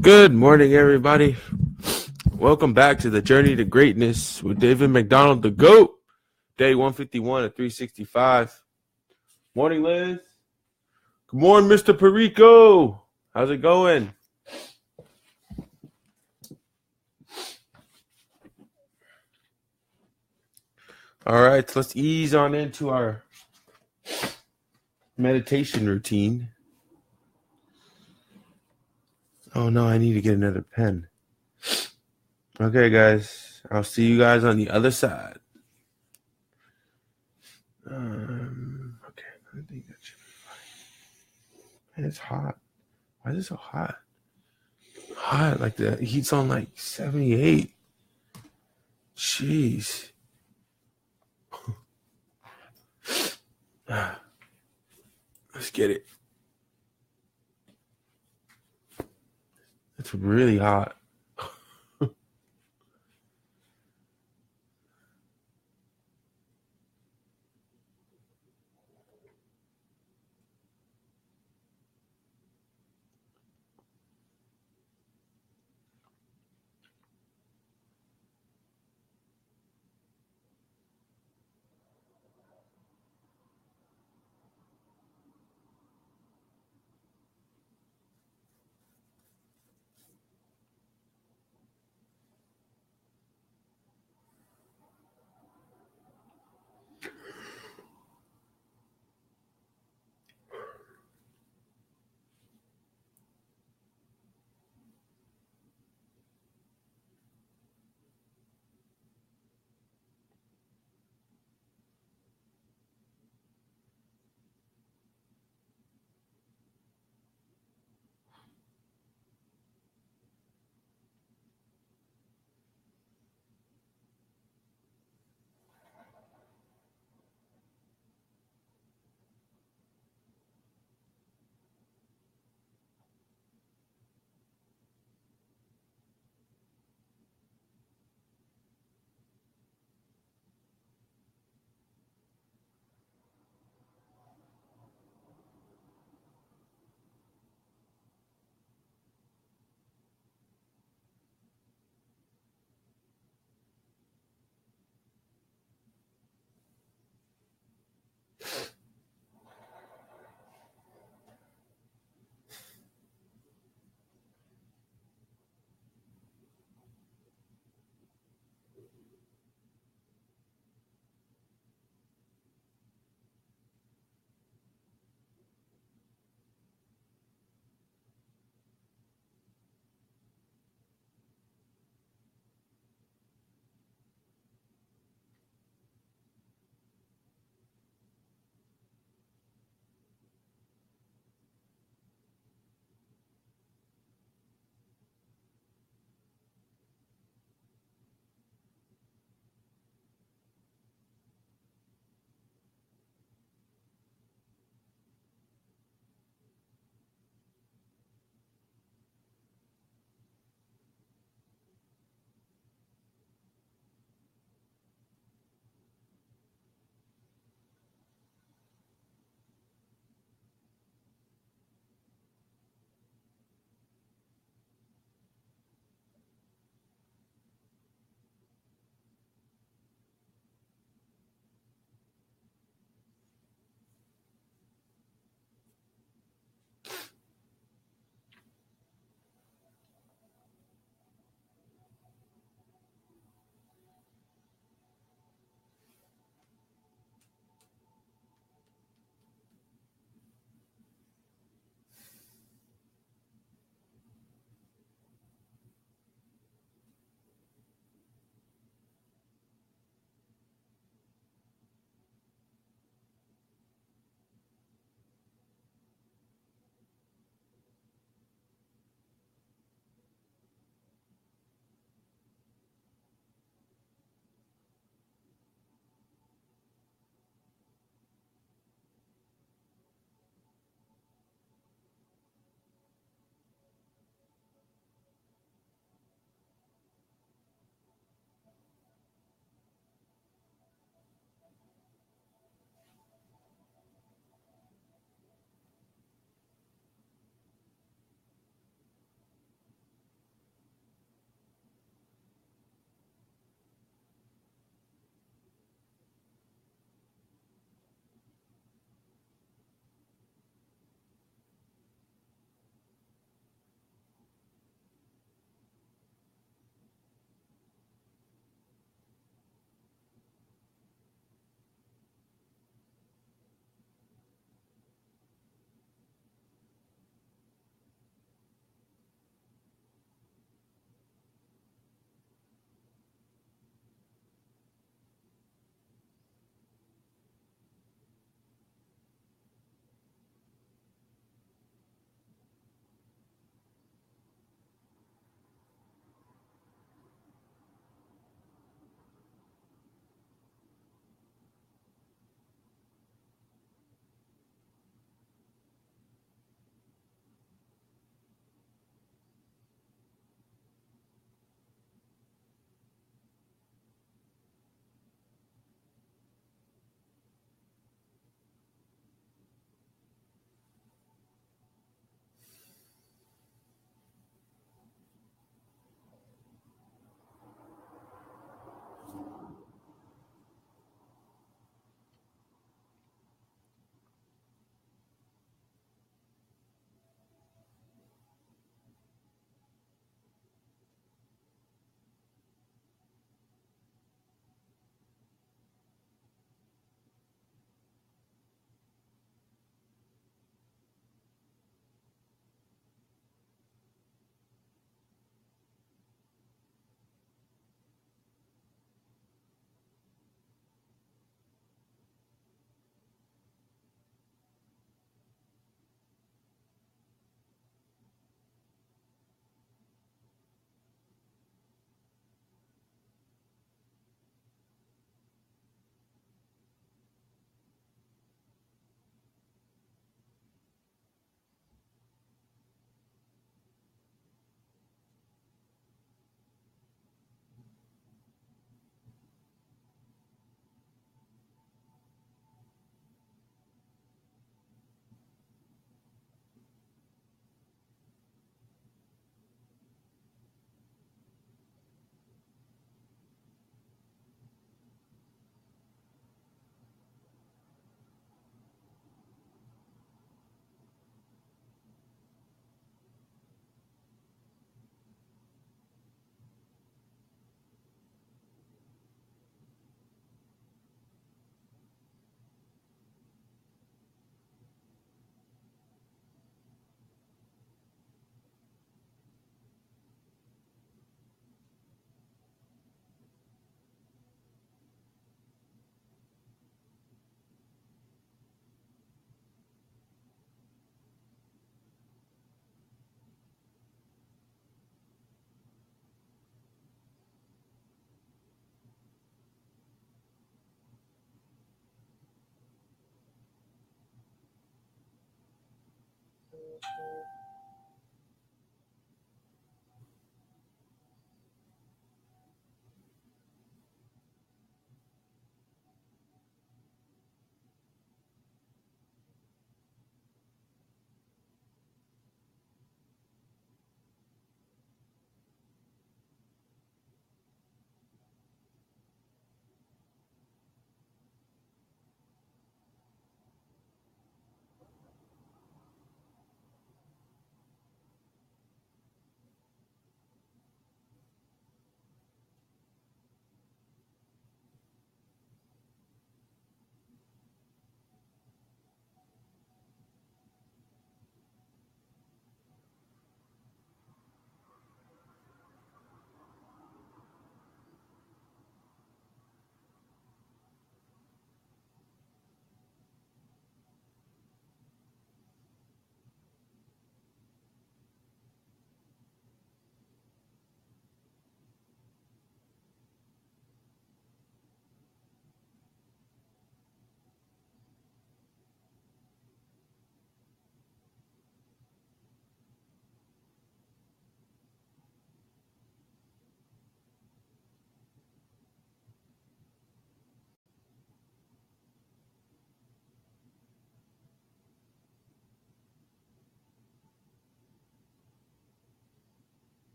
Good morning, everybody. Welcome back to the Journey to Greatness with David McDonald, the GOAT. Day 151 of 365. Morning, Liz. Good morning, Mr. Perico. How's it going? All right, so let's ease on into our meditation routine. Oh, no, I need to get another pen. Okay, guys. I'll see you guys on the other side. Okay, I think that should be fine. Man, it's hot. Why is it so hot? Hot, like the heat's on like 78. Jeez. Let's get it. It's really hot.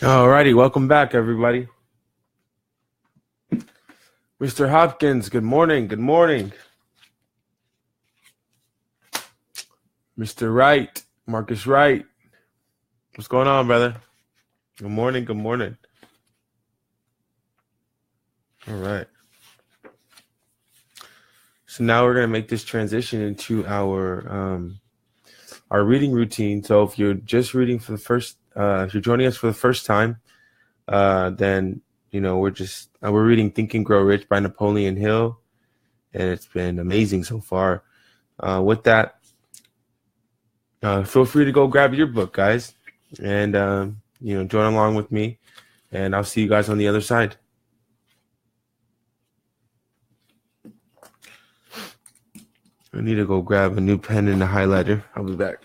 All righty, welcome back, everybody. Mr. Hopkins, good morning. Good morning. Mr. Wright, Marcus Wright. What's going on, brother? Good morning. Good morning. All right. So now we're gonna make this transition into our reading routine. So if you're just reading for the first, if you're joining us for the first time, then we're reading Think and Grow Rich by Napoleon Hill, and it's been amazing so far. With that, feel free to go grab your book, guys, and join along with me, and I'll see you guys on the other side. I need to go grab a new pen and a highlighter. I'll be back.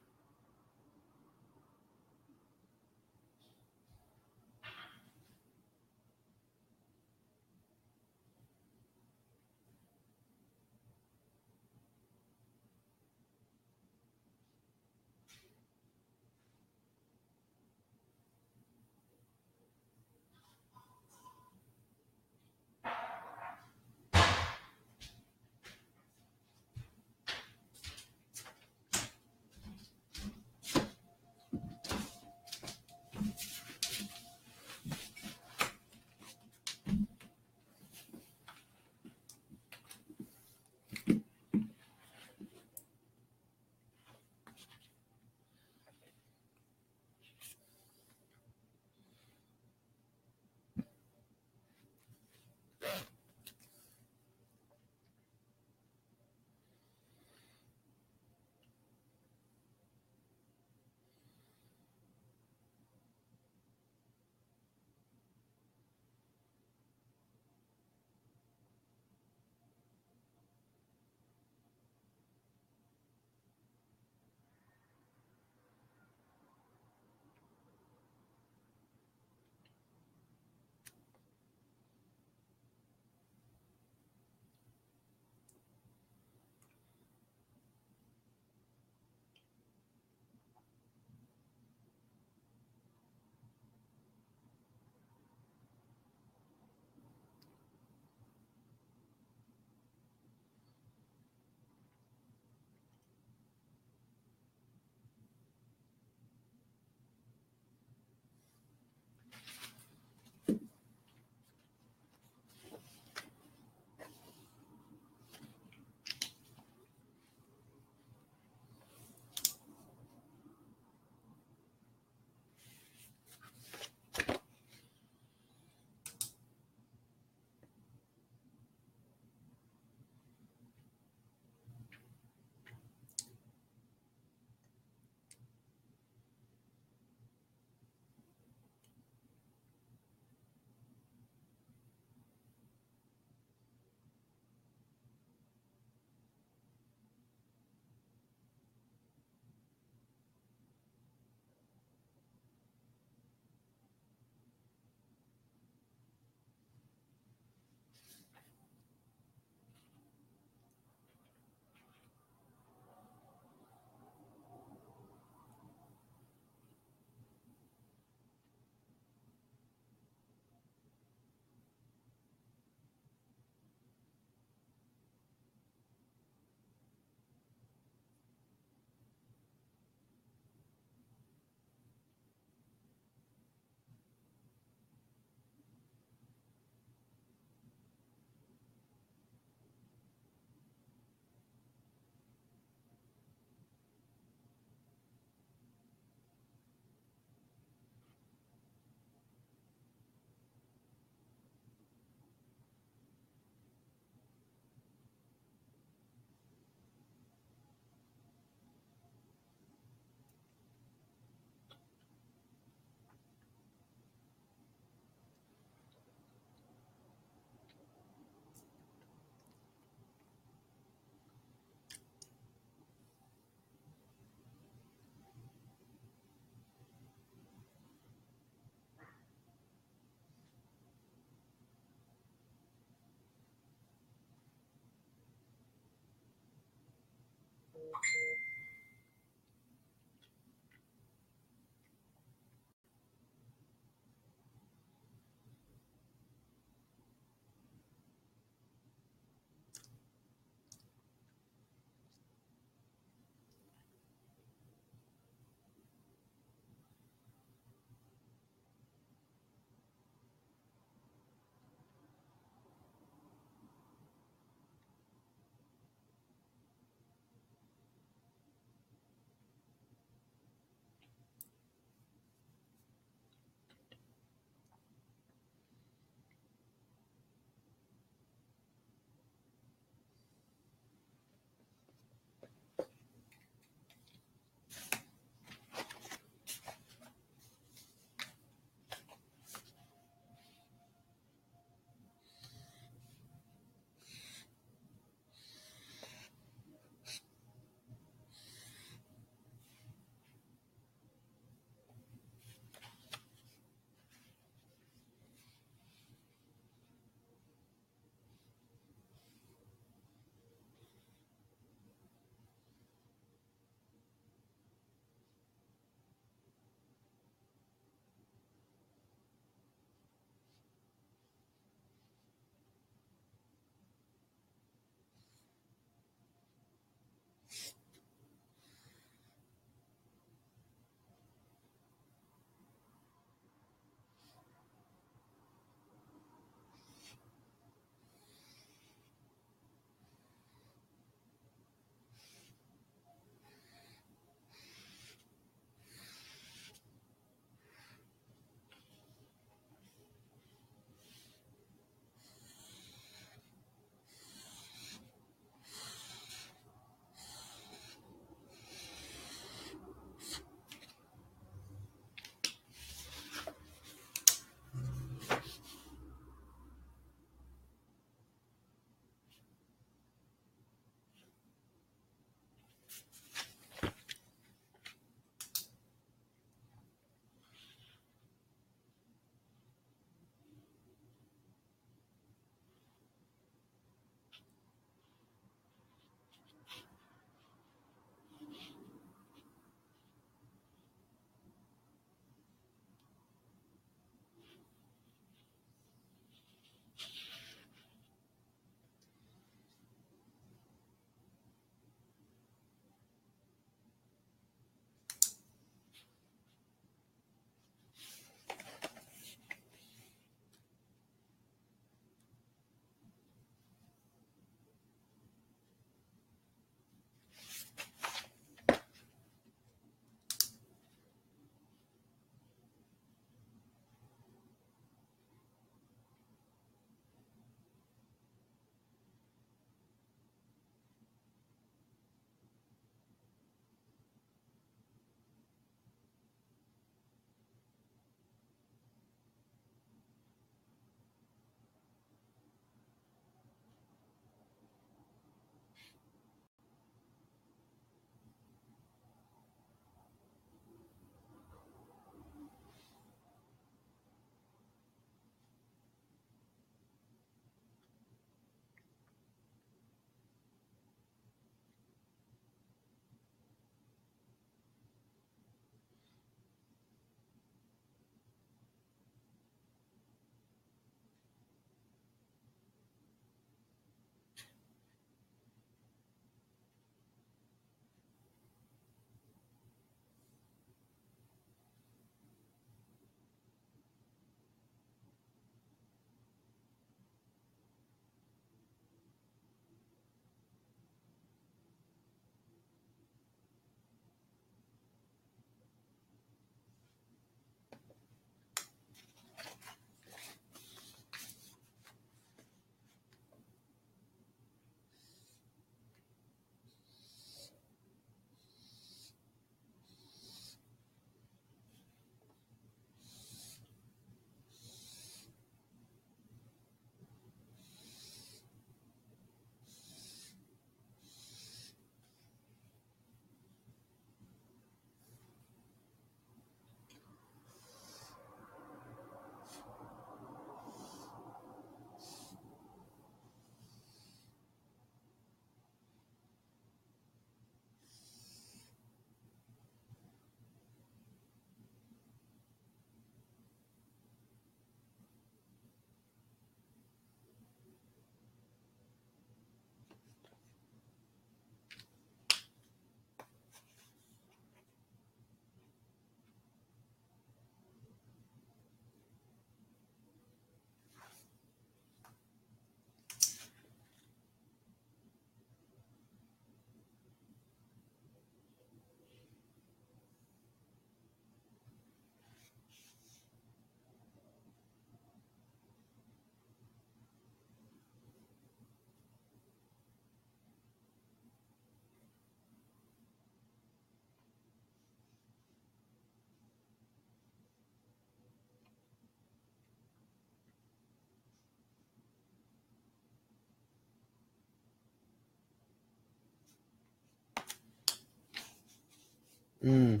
Mm.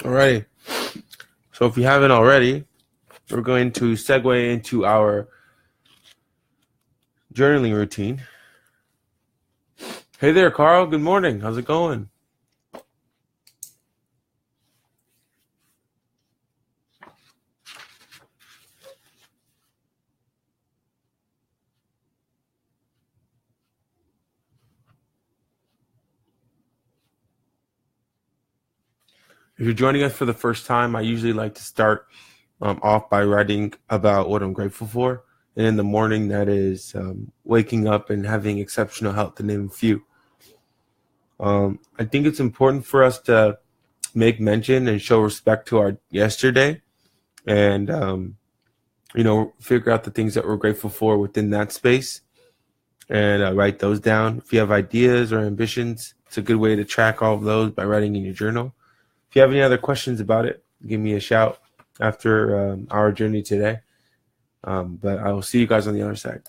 Alrighty. So if you haven't already, we're going to segue into our journaling routine. Hey there, Carl. Good morning. How's it going? If you're joining us for the first time, I usually like to start off by writing about what I'm grateful for. And in the morning, that is waking up and having exceptional health, to name a few. I think it's important for us to make mention and show respect to our yesterday and, figure out the things that we're grateful for within that space and write those down. If you have ideas or ambitions, it's a good way to track all of those by writing in your journal. If you have any other questions about it, give me a shout after our journey today. But I will see you guys on the other side.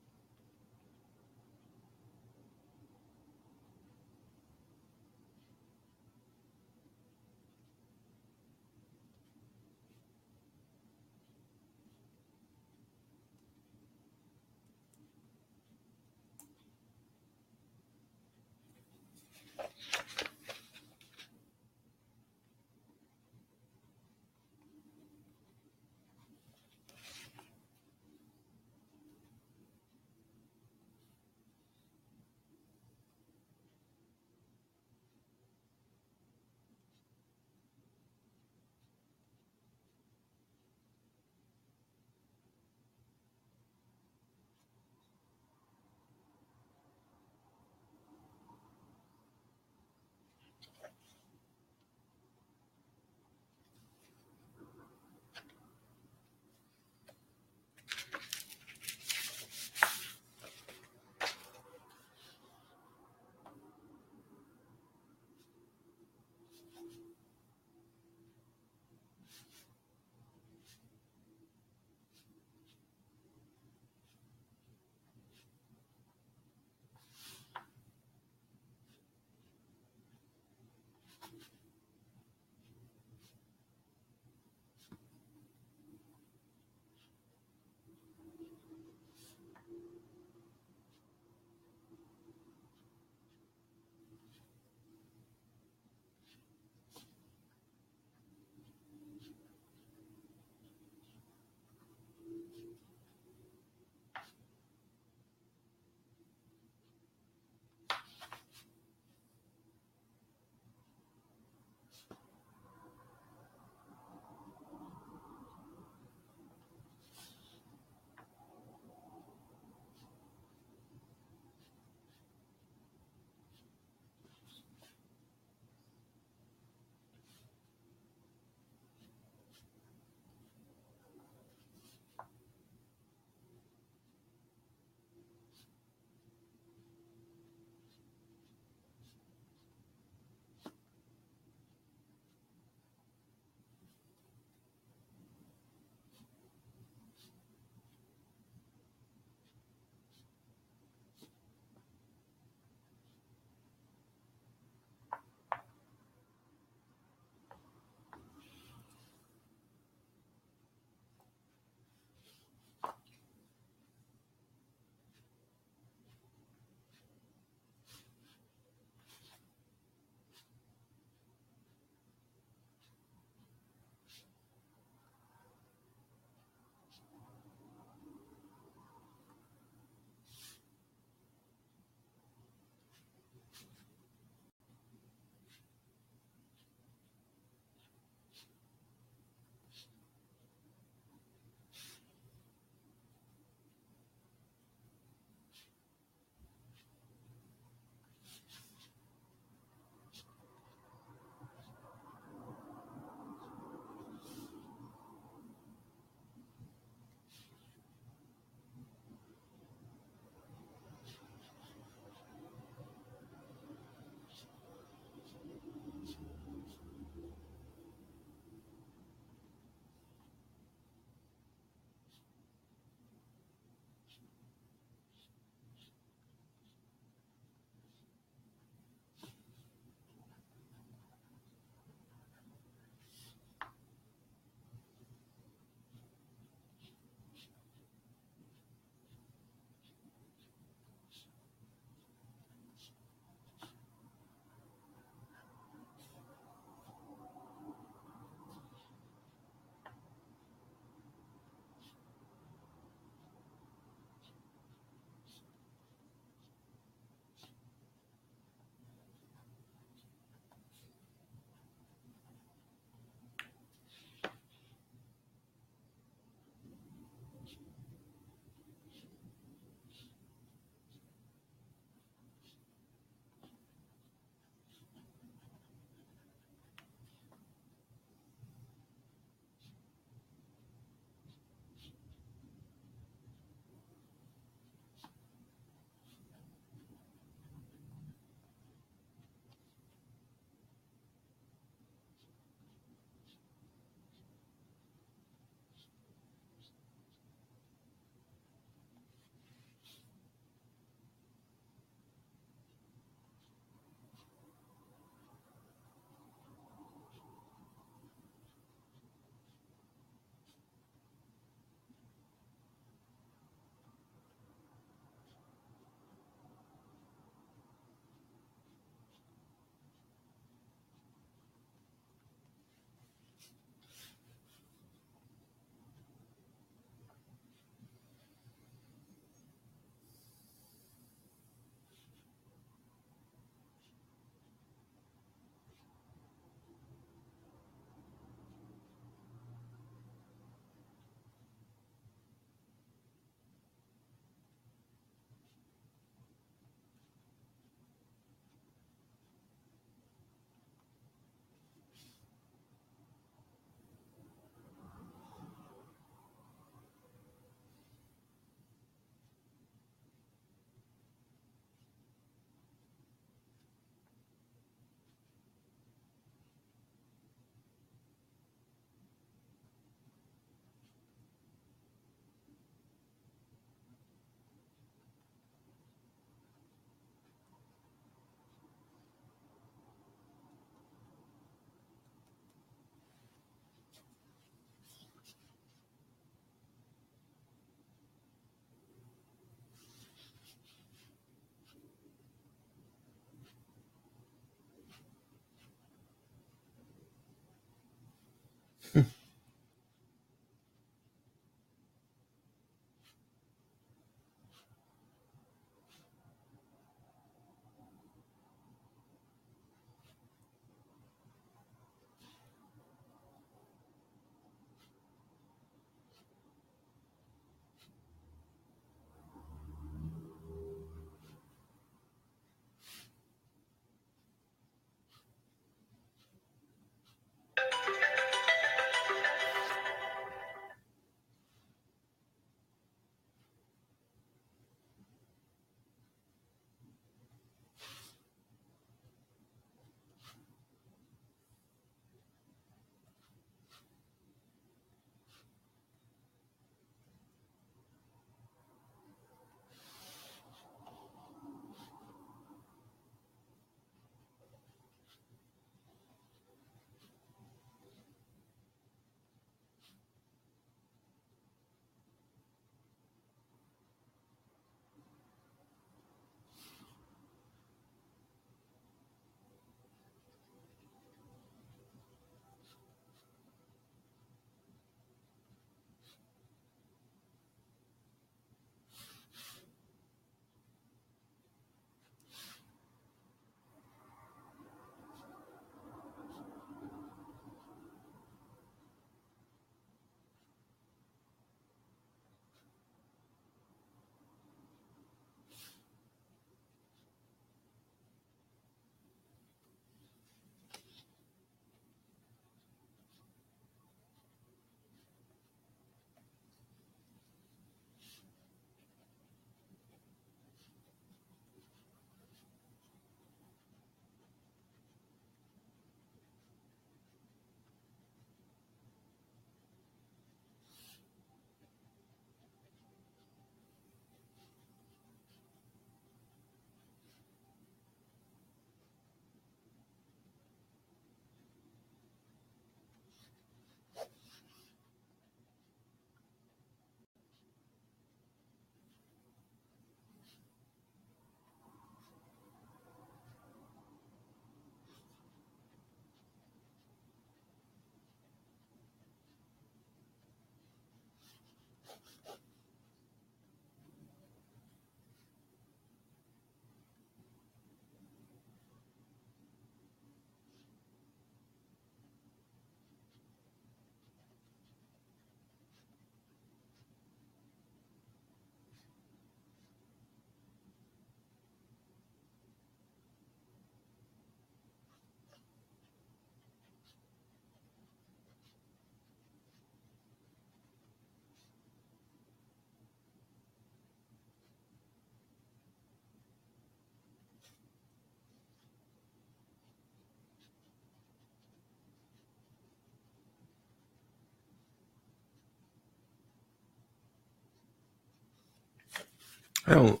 Oh,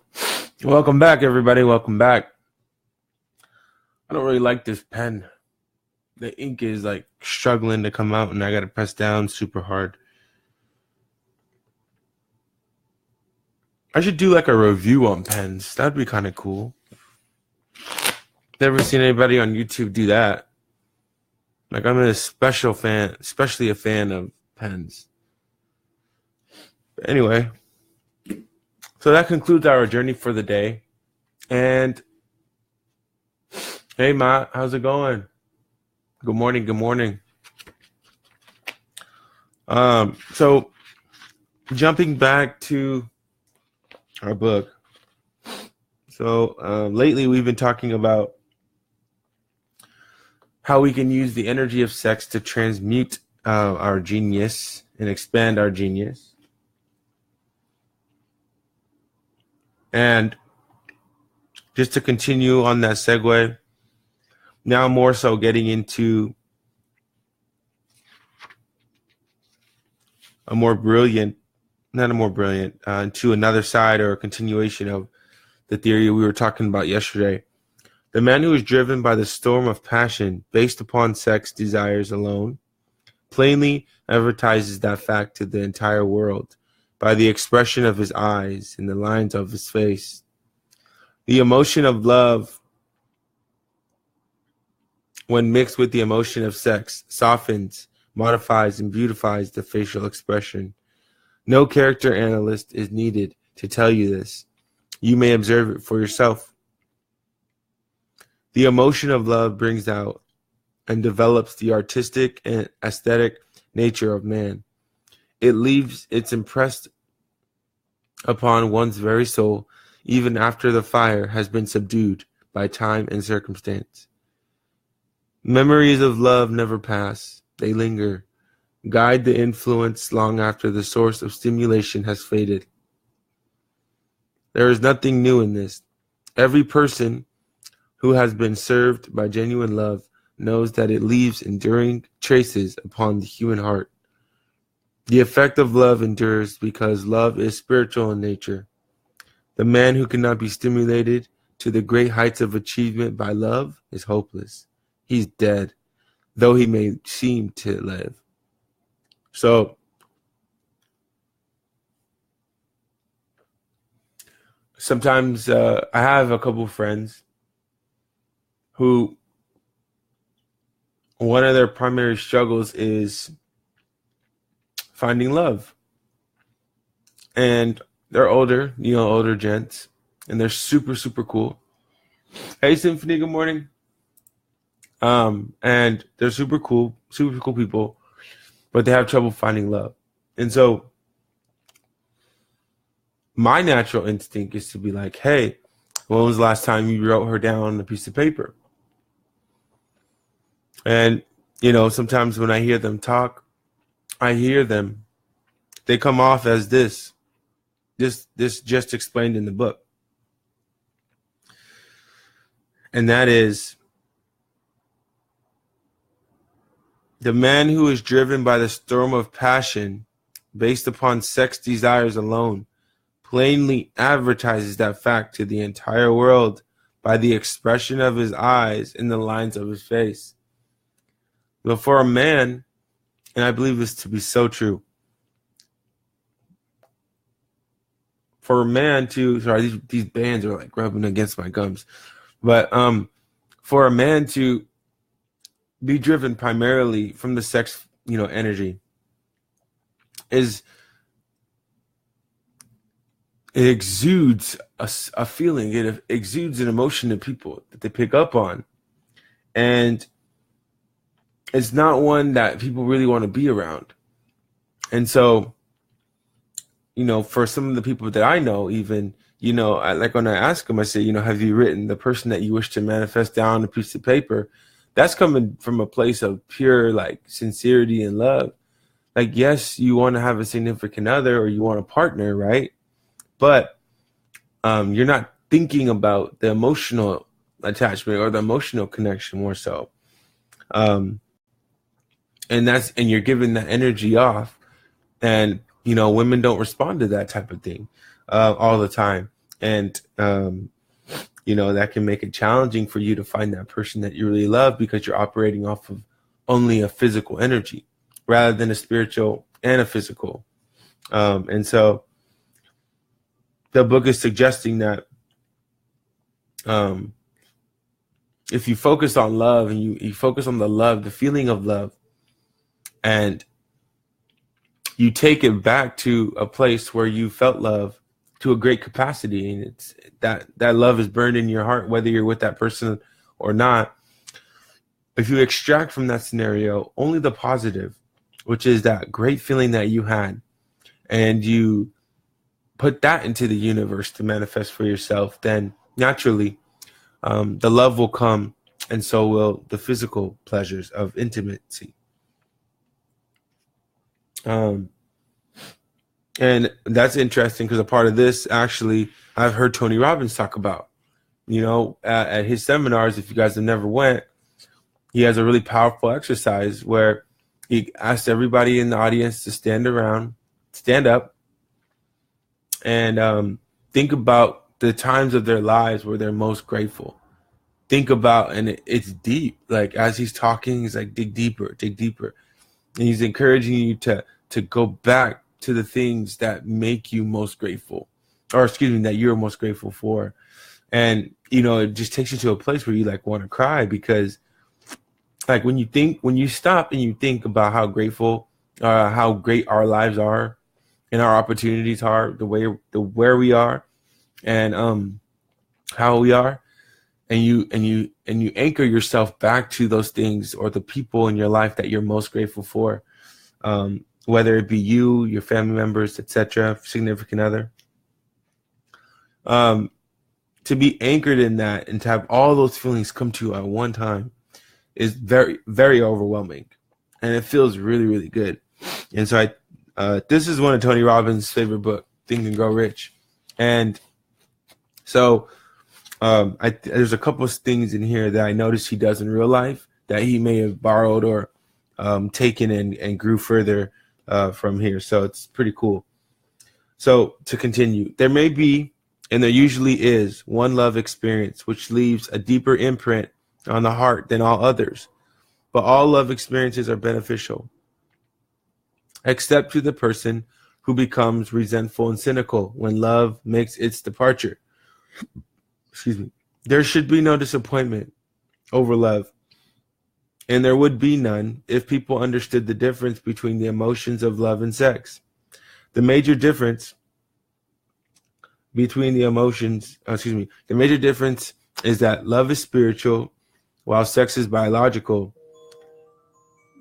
welcome back, everybody. Welcome back. I don't really like this pen. The ink is like struggling to come out, and I got to press down super hard. I should do like a review on pens. That'd be kind of cool. Never seen anybody on YouTube do that. Like, I'm a special fan, especially a fan of pens. But anyway, so that concludes our journey for the day. And hey, Matt, how's it going? Good morning. Good morning. So jumping back to our book. So lately we've been talking about how we can use the energy of sex to transmute our genius and expand our genius. And just to continue on that segue, now more so getting into into another side or a continuation of the theory we were talking about yesterday. The man who is driven by the storm of passion based upon sex desires alone plainly advertises that fact to the entire world by the expression of his eyes and the lines of his face. The emotion of love, when mixed with the emotion of sex, softens, modifies, and beautifies the facial expression. No character analyst is needed to tell you this. You may observe it for yourself. The emotion of love brings out and develops the artistic and aesthetic nature of man. It leaves its impressed upon one's very soul, even after the fire has been subdued by time and circumstance. Memories of love never pass. They linger, guide the influence long after the source of stimulation has faded. There is nothing new in this. Every person who has been served by genuine love knows that it leaves enduring traces upon the human heart. The effect of love endures because love is spiritual in nature. The man who cannot be stimulated to the great heights of achievement by love is hopeless. He's dead, though he may seem to live. So, sometimes I have a couple friends who one of their primary struggles is finding love. And they're older, older gents, and they're super, super cool. Hey, Symphony, good morning. And they're super cool people, but they have trouble finding love. And so my natural instinct is to be like, hey, when was the last time you wrote her down on a piece of paper? And, sometimes when I hear them talk, they come off as this just explained in the book. And that is, the man who is driven by the storm of passion based upon sex desires alone plainly advertises that fact to the entire world by the expression of his eyes and the lines of his face. But for a man, and I believe this to be so true, for a man to, these bands are like rubbing against my gums, but for a man to be driven primarily from the sex, energy, it exudes a feeling, it exudes an emotion to people that they pick up on, and it's not one that people really want to be around. And so, for some of the people that I know, even, like when I ask them, I say, have you written the person that you wish to manifest down on a piece of paper? That's coming from a place of pure, like, sincerity and love. Like, yes, you want to have a significant other or you want a partner, right? But you're not thinking about the emotional attachment or the emotional connection more so. And you're giving that energy off. And, women don't respond to that type of thing all the time. And, that can make it challenging for you to find that person that you really love because you're operating off of only a physical energy rather than a spiritual and a physical. And so the book is suggesting that if you focus on love and you focus on the love, the feeling of love, and you take it back to a place where you felt love to a great capacity, and it's that love is burned in your heart, whether you're with that person or not. If you extract from that scenario only the positive, which is that great feeling that you had, and you put that into the universe to manifest for yourself, then naturally the love will come, and so will the physical pleasures of intimacy. And that's interesting because a part of this, actually, I've heard Tony Robbins talk about, at his seminars. If you guys have never went, he has a really powerful exercise where he asks everybody in the audience to stand up, and think about the times of their lives where they're most grateful. Think about, and it's deep. Like, as he's talking, he's like, dig deeper. And he's encouraging you to go back to the things that make you most grateful, that you're most grateful for. And, it just takes you to a place where you want to cry, because when you stop and you think about how grateful, how great our lives are and our opportunities are, where we are and how we are, and you anchor yourself back to those things or the people in your life that you're most grateful for, whether it be you, your family members, etc., significant other, to be anchored in that and to have all those feelings come to you at one time is very, very overwhelming, and it feels really, really good. And so this is one of Tony Robbins' favorite book, Think and Grow Rich. And so there's a couple of things in here that I noticed he does in real life that he may have borrowed or taken and grew further from here. So it's pretty cool. So to continue, there may be, and there usually is, one love experience which leaves a deeper imprint on the heart than all others. But all love experiences are beneficial, except to the person who becomes resentful and cynical when love makes its departure. Excuse me. There should be no disappointment over love, and there would be none if people understood the difference between the emotions of love and sex. The major difference between the major difference is that love is spiritual while sex is biological.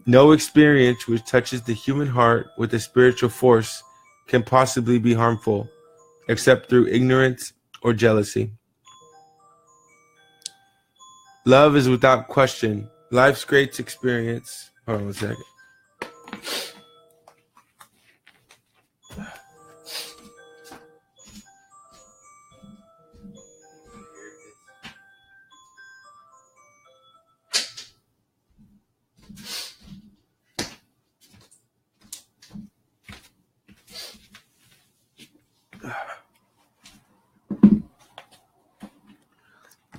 No experience which touches the human heart with a spiritual force can possibly be harmful, except through ignorance or jealousy. Love is without question life's great experience. Hold on one second.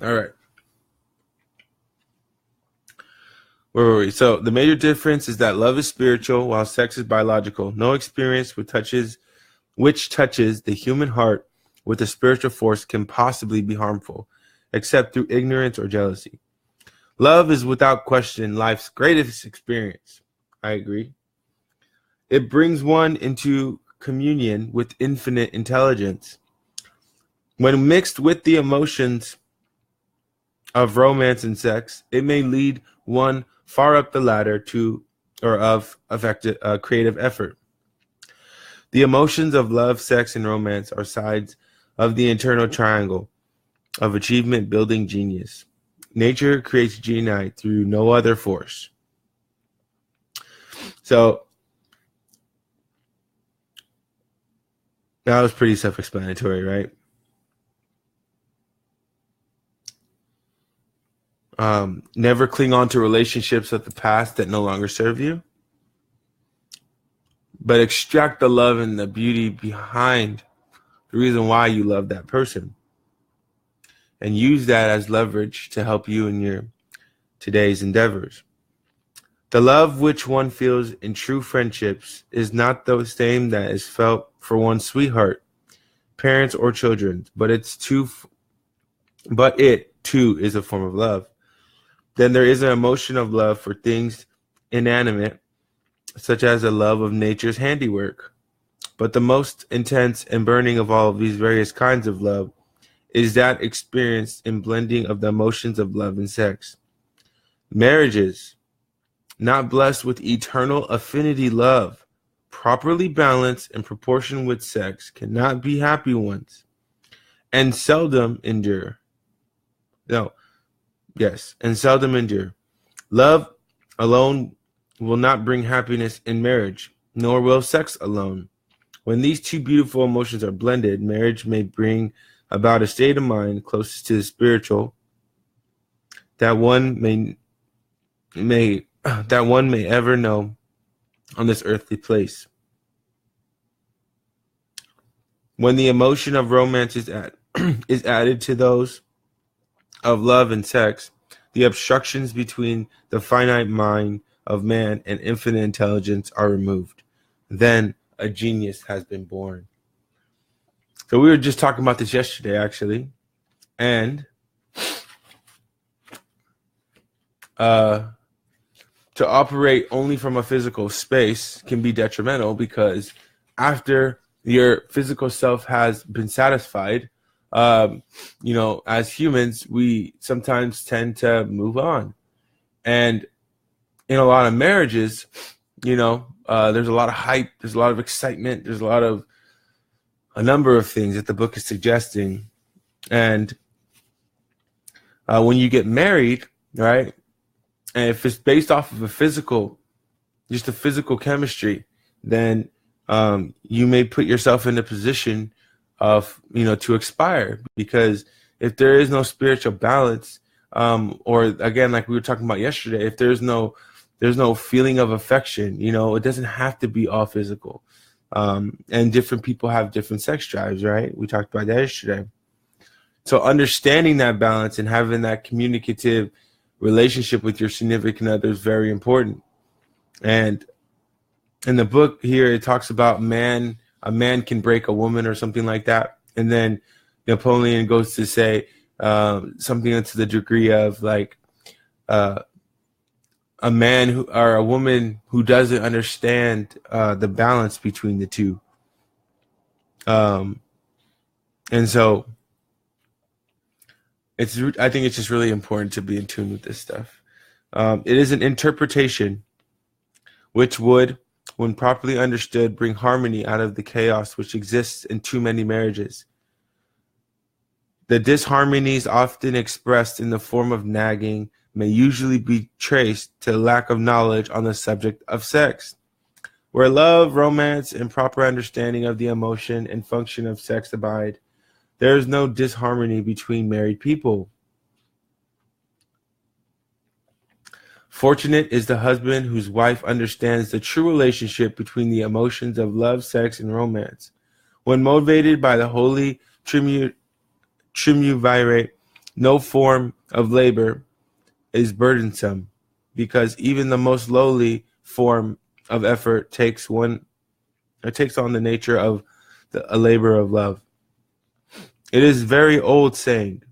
All right. Where were we? So the major difference is that love is spiritual while sex is biological. No experience which touches the human heart with a spiritual force can possibly be harmful, except through ignorance or jealousy. Love is without question life's greatest experience. I agree. It brings one into communion with infinite intelligence. When mixed with the emotions of romance and sex, it may lead one far up the ladder of effective creative effort. The emotions of love, sex, and romance are sides of the internal triangle of achievement, building, genius. Nature creates genii through no other force. So that was pretty self-explanatory, right? Never cling on to relationships of the past that no longer serve you, but extract the love and the beauty behind the reason why you love that person, and use that as leverage to help you in your today's endeavors. The love which one feels in true friendships is not the same that is felt for one's sweetheart, parents, or children, but it too is a form of love. Then there is an emotion of love for things inanimate, such as a love of nature's handiwork. But the most intense and burning of all of these various kinds of love is that experienced in blending of the emotions of love and sex. Marriages, not blessed with eternal affinity love, properly balanced in proportion with sex, cannot be happy ones, and seldom endure. And seldom endure. Love alone will not bring happiness in marriage, nor will sex alone. When these two beautiful emotions are blended, marriage may bring about a state of mind closest to the spiritual that one may ever know on this earthly place. When the emotion of romance is added to those of love and sex, the obstructions between the finite mind of man and infinite intelligence are removed. Then a genius has been born. So we were just talking about this yesterday, actually, and to operate only from a physical space can be detrimental, because after your physical self has been satisfied, as humans, we sometimes tend to move on. And in a lot of marriages, there's a lot of hype, there's a lot of excitement, there's a number of things that the book is suggesting. And when you get married, right, and if it's based off of just a physical chemistry, then you may put yourself in a position of, to expire, because if there is no spiritual balance, or again, like we were talking about yesterday, if there's no feeling of affection, it doesn't have to be all physical. And different people have different sex drives, right? We talked about that yesterday. So understanding that balance and having that communicative relationship with your significant other is very important. And in the book here, it talks about a man can break a woman or something like that. And then Napoleon goes to say something to the degree of like a man or a woman who doesn't understand the balance between the two. And so I think it's just really important to be in tune with this stuff. It is an interpretation which would, when properly understood, bring harmony out of the chaos which exists in too many marriages. The disharmonies often expressed in the form of nagging may usually be traced to lack of knowledge on the subject of sex. Where love, romance, and proper understanding of the emotion and function of sex abide, there is no disharmony between married people. Fortunate is the husband whose wife understands the true relationship between the emotions of love, sex, and romance. When motivated by the holy triumvirate, no form of labor is burdensome, because even the most lowly form of effort takes on the nature of a labor of love. It is very old saying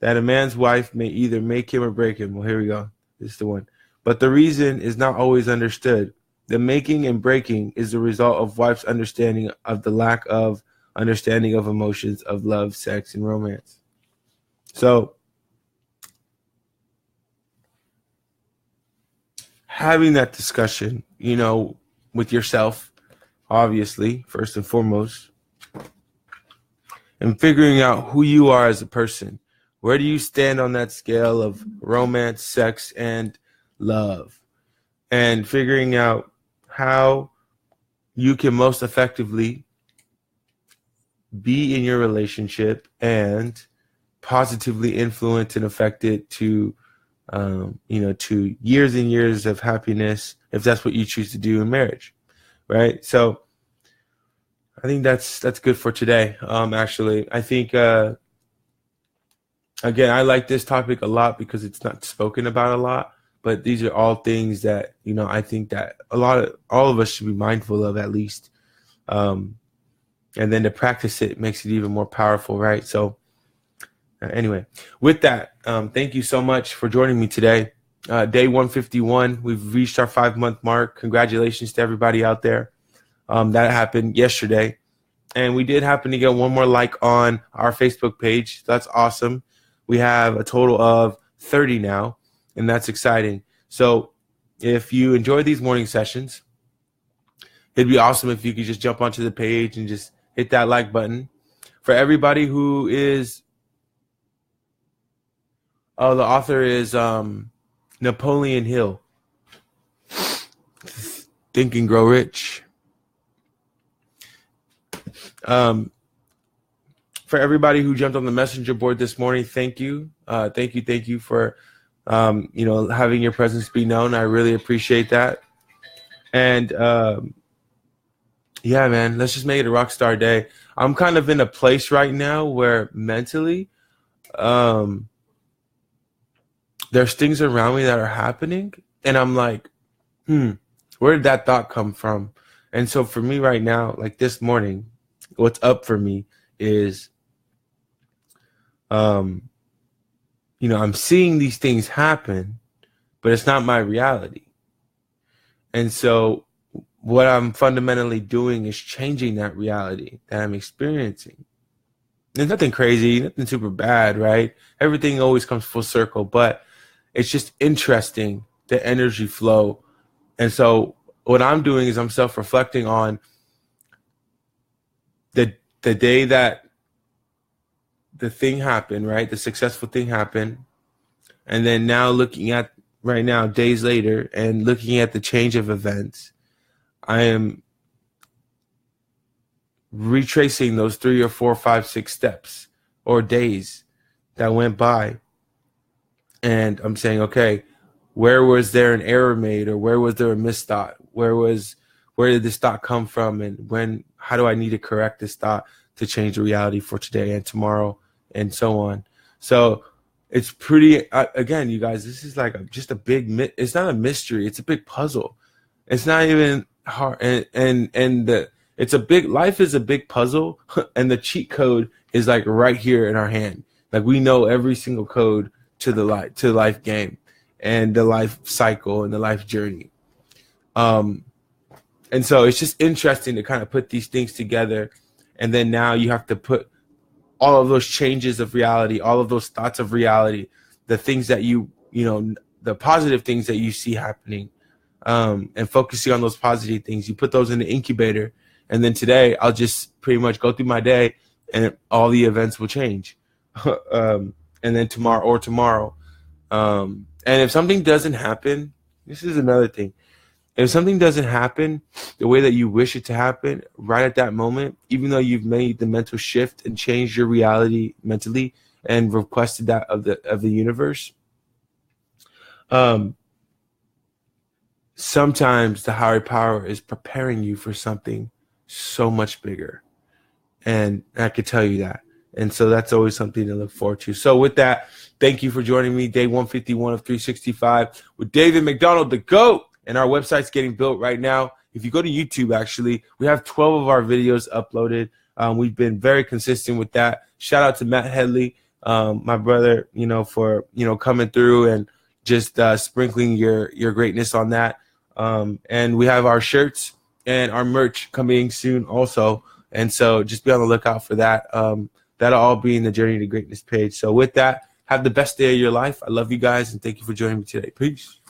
that a man's wife may either make him or break him. Well, here we go. This is the one. But the reason is not always understood. The making and breaking is the result of wife's understanding of the lack of understanding of emotions of love, sex, and romance. So having that discussion, with yourself, obviously, first and foremost, and figuring out who you are as a person. Where do you stand on that scale of romance, sex, and love? And figuring out how you can most effectively be in your relationship and positively influence and affect it to years and years of happiness, if that's what you choose to do in marriage, right? So I think that's good for today. Actually, I think again, I like this topic a lot because it's not spoken about a lot. But these are all things that I think that all of us should be mindful of at least. And then to practice it makes it even more powerful, right? So anyway, with that, thank you so much for joining me today. Day 151, we've reached our 5-month mark. Congratulations to everybody out there. That happened yesterday. And we did happen to get one more like on our Facebook page. That's awesome. We have a total of 30 now, and that's exciting. So if you enjoy these morning sessions, it'd be awesome if you could just jump onto the page and just hit that like button. For everybody who is, the author is Napoleon Hill. Think and Grow Rich. For everybody who jumped on the messenger board this morning, thank you. Thank you for, having your presence be known. I really appreciate that. And yeah, man, let's just make it a rock star day. I'm kind of in a place right now where mentally, there's things around me that are happening, and I'm like, where did that thought come from? And so for me right now, like this morning, what's up for me is, I'm seeing these things happen, but it's not my reality. And so what I'm fundamentally doing is changing that reality that I'm experiencing. There's nothing crazy, nothing super bad, right? Everything always comes full circle, but it's just interesting, the energy flow. And so what I'm doing is I'm self-reflecting on the day that the thing happened, right? The successful thing happened. And then now looking at right now, days later, and looking at the change of events, I am retracing those 3 or 4, 5, 6 steps or days that went by. And I'm saying, okay, where was there an error made, or where was there a misthought? Where did this thought come from? And how do I need to correct this thought to change the reality for today and tomorrow and so on? So it's pretty, again, you guys, this is like just a big, it's not a mystery. It's a big puzzle. It's not even hard. It's a big, life is a big puzzle, and the cheat code is like right here in our hand. Like we know every single code to the life game and the life cycle and the life journey. And so it's just interesting to kind of put these things together. And then now you have to put all of those changes of reality, all of those thoughts of reality, the things that the positive things that you see happening, and focusing on those positive things. You put those in the incubator. And then today I'll just pretty much go through my day and all the events will change. And then tomorrow. And if something doesn't happen, this is another thing. If something doesn't happen the way that you wish it to happen right at that moment, even though you've made the mental shift and changed your reality mentally and requested that of the universe, sometimes the higher power is preparing you for something so much bigger. And I could tell you that. And so that's always something to look forward to. So with that, thank you for joining me. Day 151 of 365 with David McDonald, the GOAT. And our website's getting built right now. If you go to YouTube, actually, we have 12 of our videos uploaded. We've been very consistent with that. Shout out to Matt Headley, my brother, for, coming through and just sprinkling your greatness on that. And we have our shirts and our merch coming soon also. And so just be on the lookout for that. That'll all be in the Journey to Greatness page. So with that, have the best day of your life. I love you guys, and thank you for joining me today. Peace.